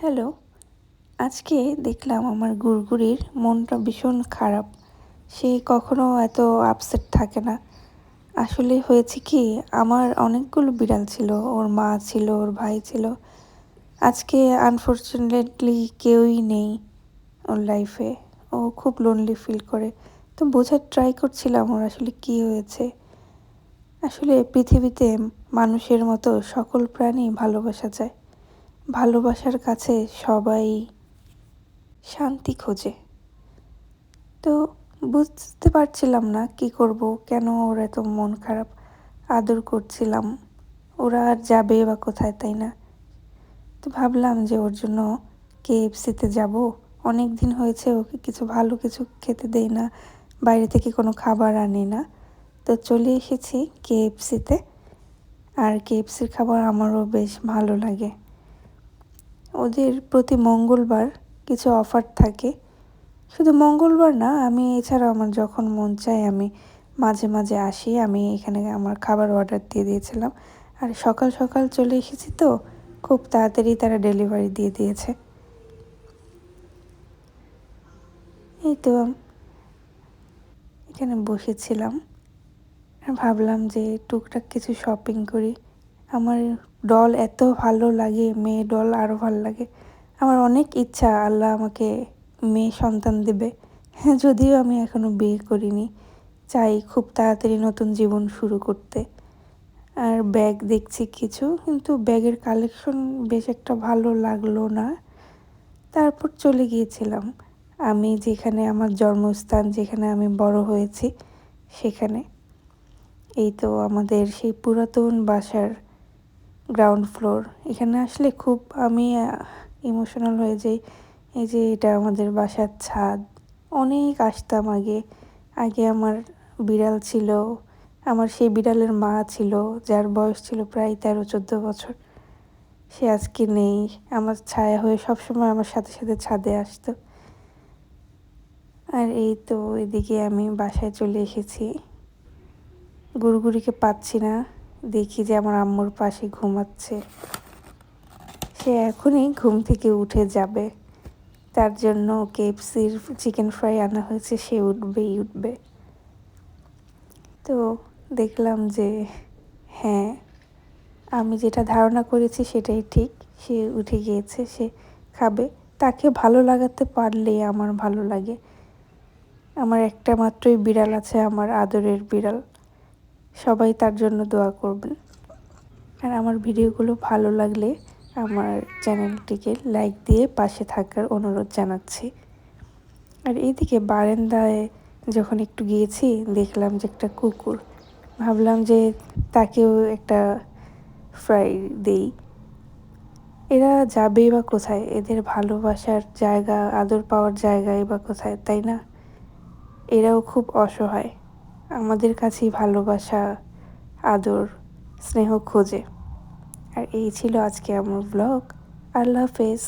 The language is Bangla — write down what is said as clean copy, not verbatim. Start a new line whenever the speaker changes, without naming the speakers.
হ্যালো, আজকে দেখলাম আমার গুড়গুড়ির মনটা ভীষণ খারাপ। সে কখনো এত আপসেট থাকে না। আসলে হয়েছে কি, আমার অনেকগুলো বিড়াল ছিল। ওর মা ছিল, ওর ভাই ছিল। আজকে আনফরচুনেটলি কেউই নেই ওর লাইফে। ও খুব লোনলি ফিল করে। তো বোঝার ট্রাই করছিলাম ওর আসলে কী হয়েছে। আসলে পৃথিবীতে মানুষের মতো সকল প্রাণী ভালোবাসা চায়। ভালোবাসার কাছে সবাই শান্তি খোঁজে। তো বুঝতে পারছিলাম না কি করব, কেন ওর এত মন খারাপ। আদর করছিলাম, ওরা আর যাবে বা কোথায়, তাই না? তো ভাবলাম যে ওর জন্য কেএফসিতে যাব। অনেক দিন হয়েছে ওকে কিছু ভালো কিছু খেতে দেই না, বাইরে থেকে কোনো খাবার আনি না। তো চলে এসেছি কেএফসিতে। আর কেএফসির খাবার আমারও বেশ ভালো লাগে। ওদের প্রতি মঙ্গলবার কিছু অফার থাকে। শুধু মঙ্গলবার না, আমি এছাড়াও আমার যখন মন চায় আমি মাঝে মাঝে আসি। আমি এখানে আমার খাবার অর্ডার দিয়ে দিয়েছিলাম। আর সকাল সকাল চলে এসেছি তো খুব তাড়াতাড়ি তারা ডেলিভারি দিয়ে দিয়েছে। এই তো এখানে বসেছিলাম আর ভাবলাম যে টুকটাক কিছু শপিং করি। আমার ডল এত ভালো লাগে, মেয়ে ডল আরও ভালো লাগে। আমার অনেক ইচ্ছা আল্লাহ আমাকে মেয়ে সন্তান দেবে। হ্যাঁ, যদিও আমি এখনও বিয়ে করিনি। চাই খুব তাড়াতাড়ি নতুন জীবন শুরু করতে। আর ব্যাগ দেখছি কিছু, কিন্তু ব্যাগের কালেকশন বেশ একটা ভালো লাগলো না। তারপর চলে গিয়েছিলাম আমি যেখানে আমার জন্মস্থান, যেখানে আমি বড় হয়েছি সেখানে। এই তো আমাদের সেই পুরাতন বাসার গ্রাউন্ড ফ্লোর। এখানে আসলে খুব আমি ইমোশনাল হয়ে যাই। এই যে এটা আমাদের বাসার ছাদ। অনেক আসতাম আগে। আগে আমার বিড়াল ছিল। আমার সেই বিড়ালের মা ছিল, যার বয়স ছিল প্রায় 13-14 বছর। সে আজকে নেই। আমার ছায়া হয়ে সবসময় আমার সাথে সাথে ছাদে আসতো। আর এই তো এদিকে আমি বাসায় চলে এসেছি। গুড়গুড়িকে পাচ্ছি না। দেখি যে আমার আম্মুর পাশে ঘুমাচ্ছে। সে এখনই ঘুম থেকে উঠে যাবে। তার জন্য কেএফসির চিকেন ফ্রাই আনা হয়েছে, সে উঠবেই উঠবে। তো দেখলাম যে হ্যাঁ, আমি যেটা ধারণা করেছি সেটাই ঠিক। সে উঠে গিয়েছে, সে খাবে। তাকে ভালো লাগাতে পারলেই আমার ভালো লাগে। আমার একটা মাত্রই বিড়াল আছে, আমার আদরের বিড়াল। সবাই তার জন্য দোয়া করবেন। আর আমার ভিডিওগুলো ভালো লাগলে আমার চ্যানেলটিকে লাইক দিয়ে পাশে থাকার অনুরোধ জানাচ্ছি। আর এইদিকে বারান্দায় যখন একটু গিয়েছি, দেখলাম যে একটা কুকুর। ভাবলাম যে তাকেও একটা ফ্রাই দেই। এরা যাবেই বা কোথায়? এদের ভালোবাসার জায়গা, আদর পাওয়ার জায়গাই বা কোথায়, তাই না? এরাও খুব অসহায়। আমাদের কাছেই ভালোবাসা, আদর, স্নেহ খোঁজে। আর এই ছিল আজকে আমার ব্লগ। আল্লাহ হাফেজ।